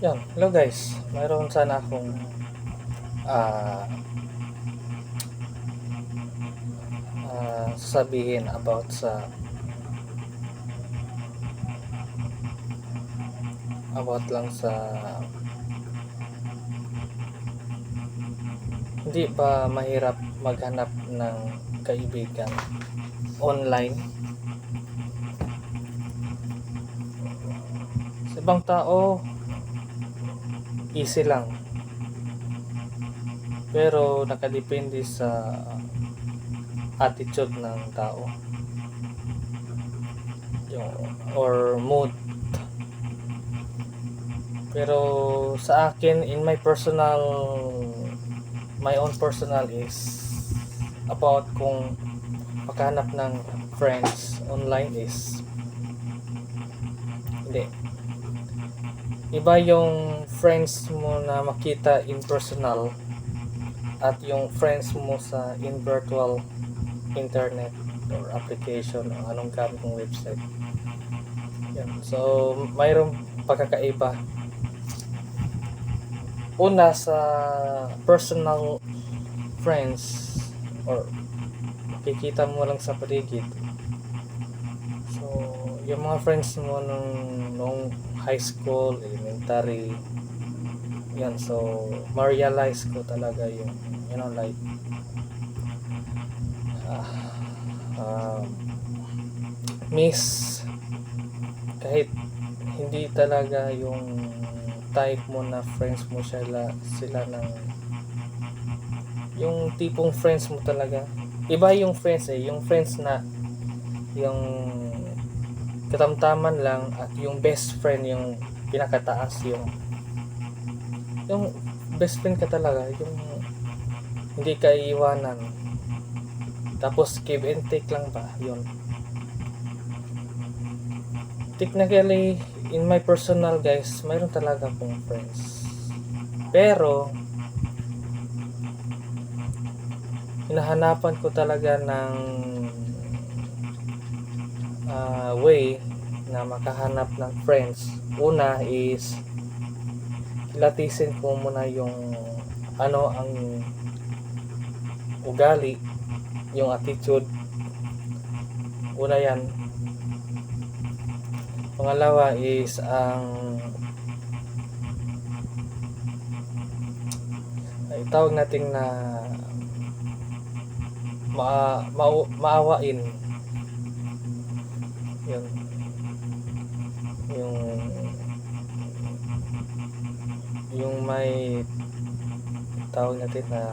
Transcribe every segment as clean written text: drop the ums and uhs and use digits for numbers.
Yan, hello guys. Mayroon sana akong ah sasabihin about lang sa hindi ba mahirap maghanap ng kaibigan online. Sa ibang tao, easy lang. Pero nakadepende sa attitude ng tao. Or mood. Pero sa akin, my own personal is about kung makahanap ng friends online is hindi. Iba yung friends mo na makita in personal at yung friends mo sa in virtual internet or application o anong gamit mong website. Yan. So, mayroong pagkakaiba. Una sa personal friends or makikita mo lang sa paligid. So, yung mga friends mo nung high school, elementary, yan. So, ma-realize ko talaga yung, like, uh, miss kahit hindi talaga yung type mo na friends mo sila ng yung tipong friends mo talaga. Iba yung friends yung friends na yung katamtaman lang at yung best friend yung pinakataas, yung best friend ka talaga, yung hindi ka iiwanan, tapos give and take lang ba yun. Technically, in my personal guys, mayroon talaga akong friends, pero hinahanapan ko talaga ng way na makahanap ng friends. Una is kilatisin ko muna yung ano ang ugali, yung attitude. Una yan. Pangalawa is ang tawag natin na maawain. Yun. Yung may tawag natin na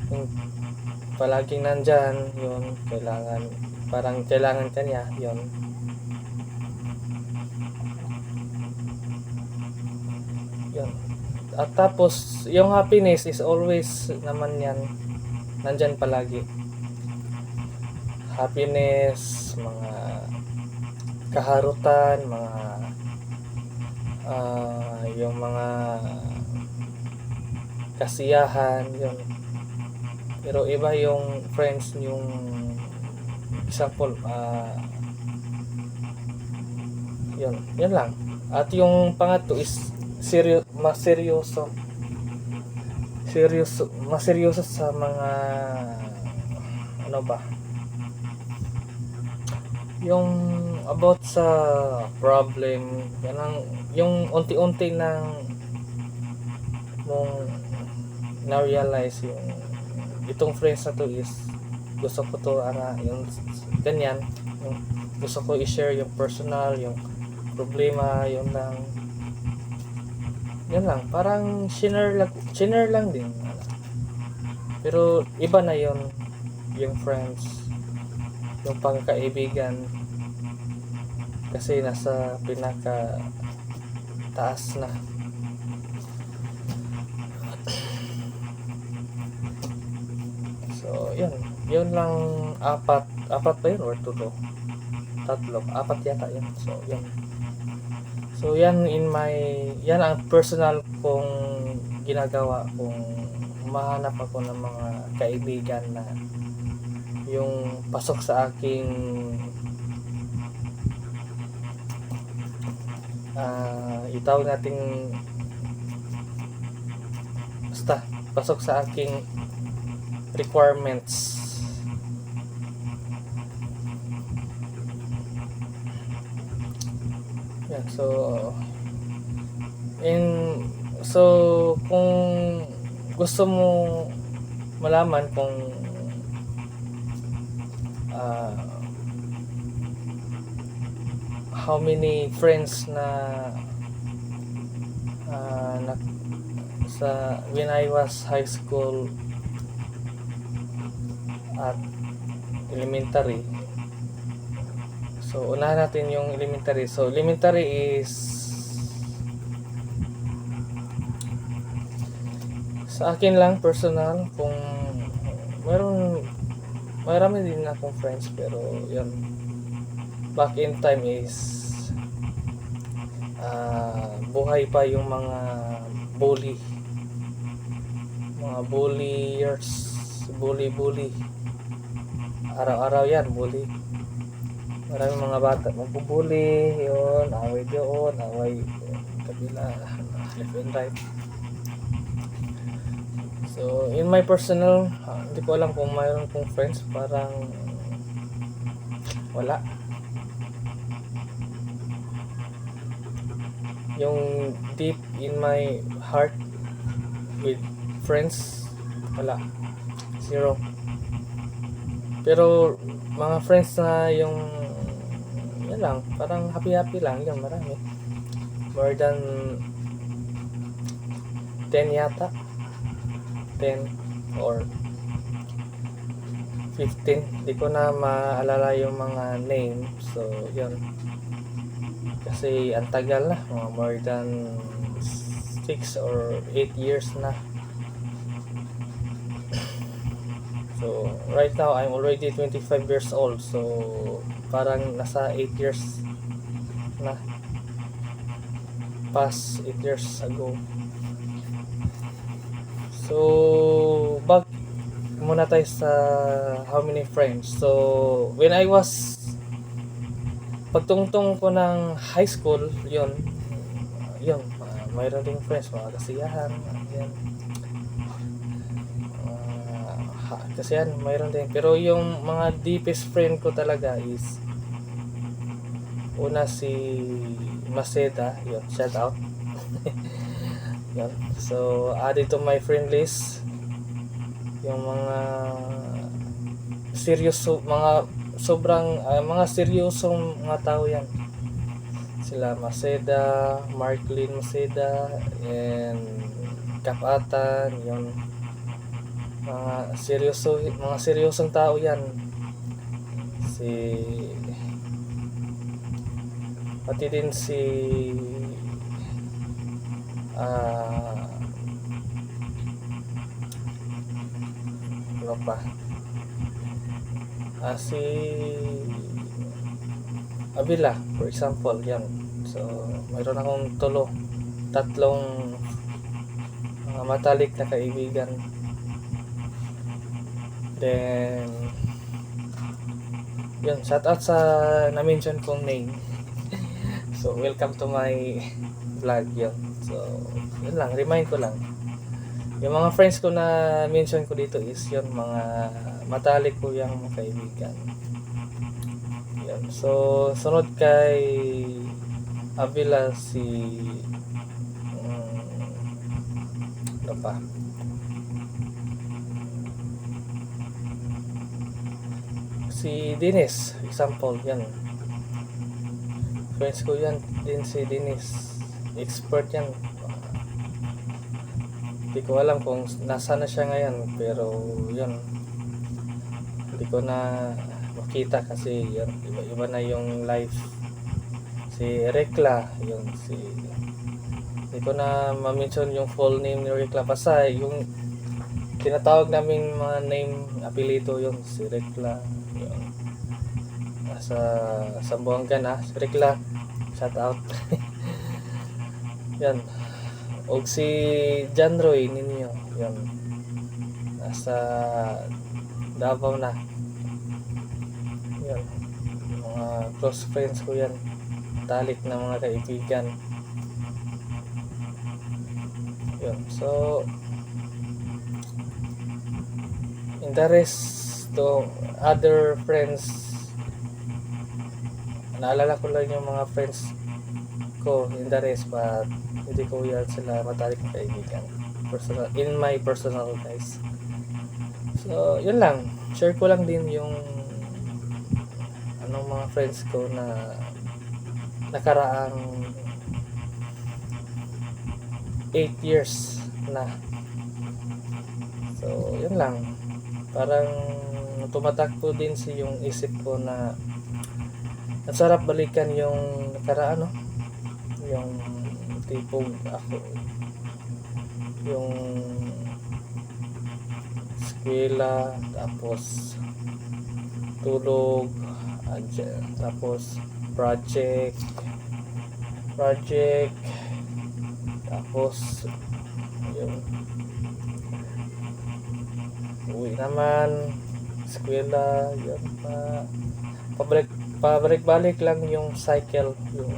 yung palaging nandyan, yun, kailangan kanya, yun. Yun. At tapos, yung happiness is always naman yan, nandyan palagi. Happiness, mga kaharutan, yung mga kasiyahan, yun. Pero iba yung friends, yung example, yun lang. At yung pangatlo is maseryoso sa mga ano ba, yung about sa problem, yan ang yung unti-unti nang mong na-realize yung itong friends na to is gusto ko to yung ganyan, yung gusto ko i-share yung personal, yung problema, yun lang, parang share lang din, pero iba na yun, yung friends, yung pagkakaibigan, kasi nasa pinaka taas na. So yun lang. Apat ba yun or apat yata yun. So yan yan ang personal kong ginagawa kung mahanap ako ng mga kaibigan na yung pasok sa aking itawag nating basta pasok sa aking requirements. Yan, so kung gusto mo malaman kung how many friends na sa when I was high school at elementary. So unahan natin yung elementary. So elementary is sa akin lang personal, kung marami din akong friends, pero yun, back in time is buhay pa yung mga bully araw-araw yan, bully. Maraming mga bata magbubuli, yun, away doon, away kabila, left and right. So in my personal, hindi ko alam kung mayroon kong friends, parang wala. Yung deep in my heart with friends, wala, zero. Pero mga friends na yung yan lang, parang happy lang, yan marami, more than 10 yata, 10 or 15, di ko na maalala yung mga name. So yun, kasi ang tagal na, mga more than 6 or 8 years na. So right now I'm already 25 years old, so parang nasa 8 years na, past 8 years ago. So back muna tayo sa how many friends. So when I was pagtungtong ko ng high school, yun, mayroon ding friends, mga kasiyahan, yan, kasiyahan, mayroon din. Pero yung mga deepest friend ko talaga is una si Maceda, yun, shout out. Yun. So added to my friend list yung mga seryoso, mga sobrang mga seryosong mga tao yan. Sila Maceda, Marklin Maceda, and Kapatan, yun, mga seryosong tao yan. Pati din si ano pa, si Avila, for example, yan. So mayroon akong tatlong matalik na kaibigan. Then yun, shout out sa na-mention kong name. So welcome to my vlog, yun. So yun lang, remind ko lang, yung mga friends ko na mention ko dito is yun, mga matalik ko yung kaibigan. Yun. So sunod kay Avila si ano pa, si Dennis, example, yan, friends ko yan din, si Dennis, expert yan. Hindi ko alam kung nasa na siya ngayon, pero yun, hindi ko na makita kasi yun, iba na yung life. Si Rekla, yun, hindi ko na ma-mention yung full name ni Rekla, basta yung tinatawag namin mga name, apelyido, yun, si Rekla, yun, nasa Sambuanga na, si Rekla, shout out. Yan. O si John Roy ninyo, yun, nasa Davao na, yun, mga close friends ko yan, talik na mga kaibigan. Yun. So, in the rest to other friends, naalala ko lang yung mga friends ko in the rest, but hindi ko yan sila matalik na kaibigan. Personal, in my personal guys. So, yun lang. Share ko lang din yung anong mga friends ko na nakaraang 8 years na. So, yun lang. Parang tumatakbo din yung isip ko na ang sarap balikan yung nakaraan, no? Yung tipong ako, yung eskwela, tapos tulog, tapos project, tapos yung uwi naman, eskwela, yun pa, pabalik-balik lang yung cycle, yung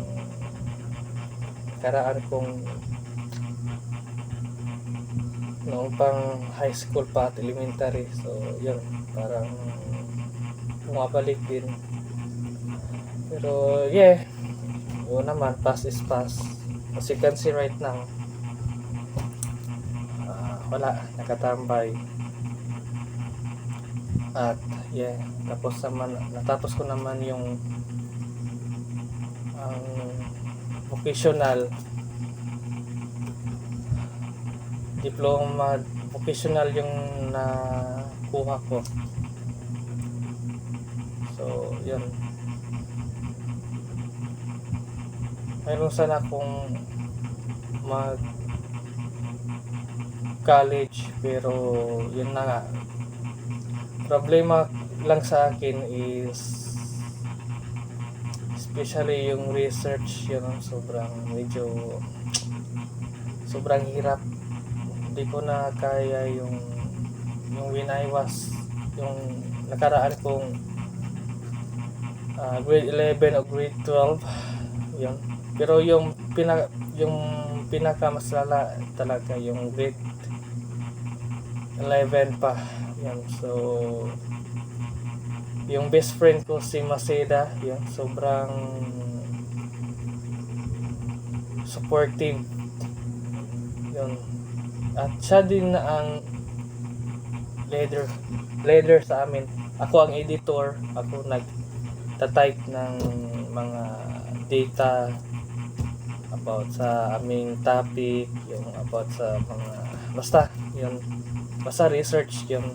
karaan kong noong pang high school pa at elementary. So yun, parang bumabalik din. Pero yeah, yun naman, past is past. As you can see right now, wala, nakatambay. At yeah, natapos ko naman yung ang vocational diploma, vocational yung nakuha ko. So yun, mayroon sana akong mag college, pero yun na nga, problema lang sa akin is especially yung research, yun, sobrang hirap. Hindi ko na kaya yung when I was yung nakaraan kong grade 11 o grade 12, yun. Pero yung pinaka mas lala talaga yung grade 11 pa, yun. So yung best friend ko si Maseda, yun, sobrang supportive, yun. At siya din na ang leader sa amin. Ako ang editor, ako nagta-type ng mga data about sa aming topic, yung about sa mga basta research, yung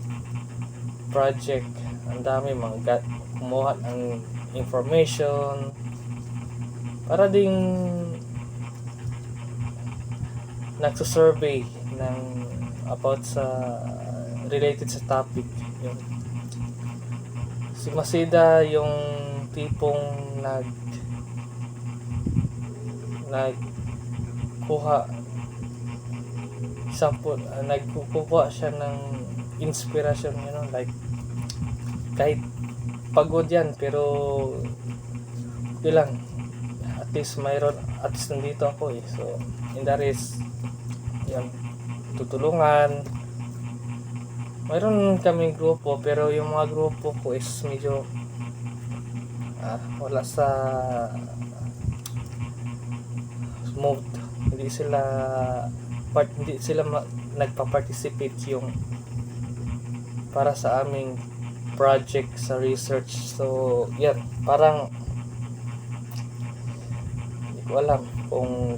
project. Ang dami mga kumuha ng information para ding nagsusurvey ng about sa related sa topic, yun. Si Masida yung tipong nagkukuha siya ng inspiration, like kahit pagod yan, pero okay lang, at least nandito ako so in the rest, yan, tutulungan. Mayroon kaming grupo, pero yung mga grupo ko is medyo wala sa smooth. Hindi sila nagpa-participate yung para sa aming project sa research. So yan, parang hindi ko alam kung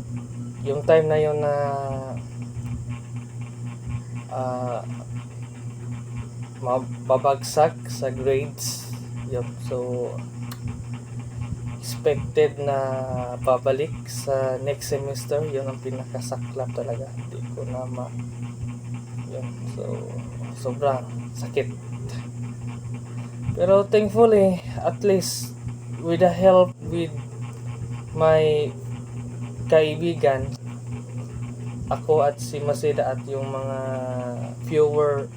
yung time na yun na mababagsak sa grades, yun. So expected na babalik sa next semester, yun ang pinakasaklap talaga. Hindi ko na yun. So sobrang sakit, pero thankfully at least with the help with my kaibigan, ako at si Maseda at yung mga viewer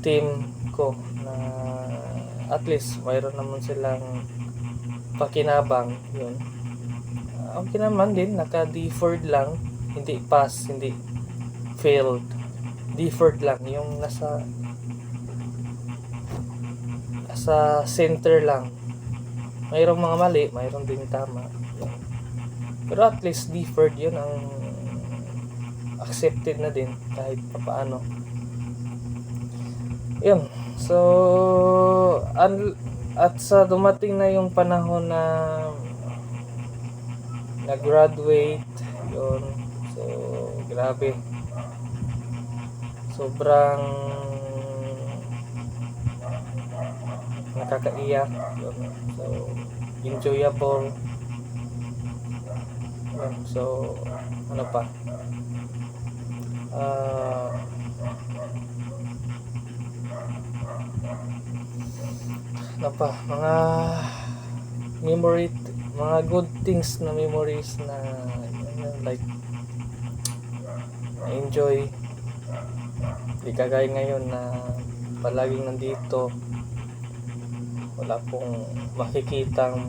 team ko, na at least mayroon naman silang pakinabang, yun. Okay naman din, naka-deferred lang, hindi pass, hindi failed, deferred lang, yung nasa center lang. Mayroong mga mali, mayroong din tama. Pero at least deferred, yun ang accepted na din kahit papaano. Yun. So, at sa dumating na yung panahon na nag-graduate, yun. So, grabe. Sobrang nakakaiyak, yun. So, enjoyable. Yun. So, ano pa? Ano pa? Mga memory, mga good things na memories na like enjoy. Di kagaya ngayon na palaging nandito, wala pong makikitang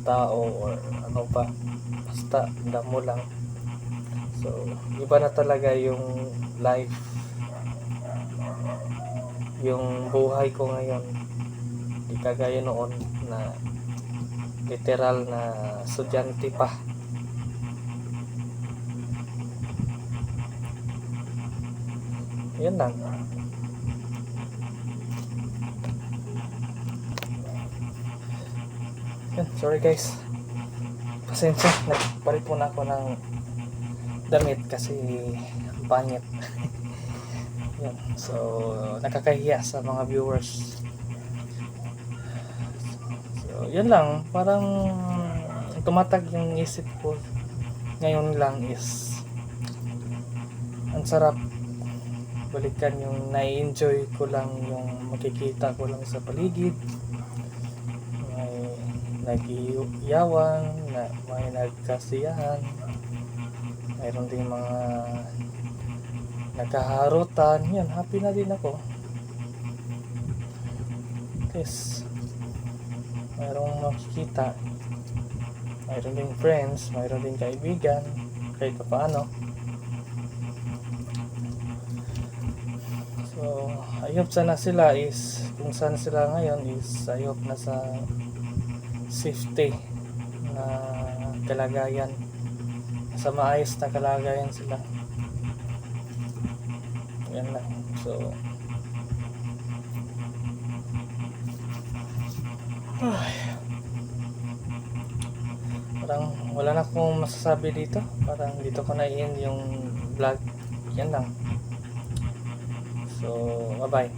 tao or ano pa, basta damo lang. So iba na talaga yung life, yung buhay ko ngayon. Di kagaya noon na literal na estudyante pa. Yan lang. Yan, sorry guys. Pasensya, nagpalit muna ako ng damit kasi pangit. Yan, so nakakahiya sa mga viewers. So yan lang, parang tumatag yung isip ko ngayon lang is ang sarap balikan yung na-enjoy ko lang, yung makikita ko lang sa paligid, may nag-iyawan, may nagkasiyahan, mayroon din mga nagkaharutan. Yan, happy na din ako. Yes, mayroong makikita, mayroon din friends, mayroon din kaibigan kahit pa paano. So ayop sana sila is kung saan sila ngayon is ayop na sa safety na kalagayan, sa maayos na kalagayan sila. Yan lang. So parang wala na akong masasabi dito, parang dito ko na i-end yung vlog. Yan lang. So bye bye.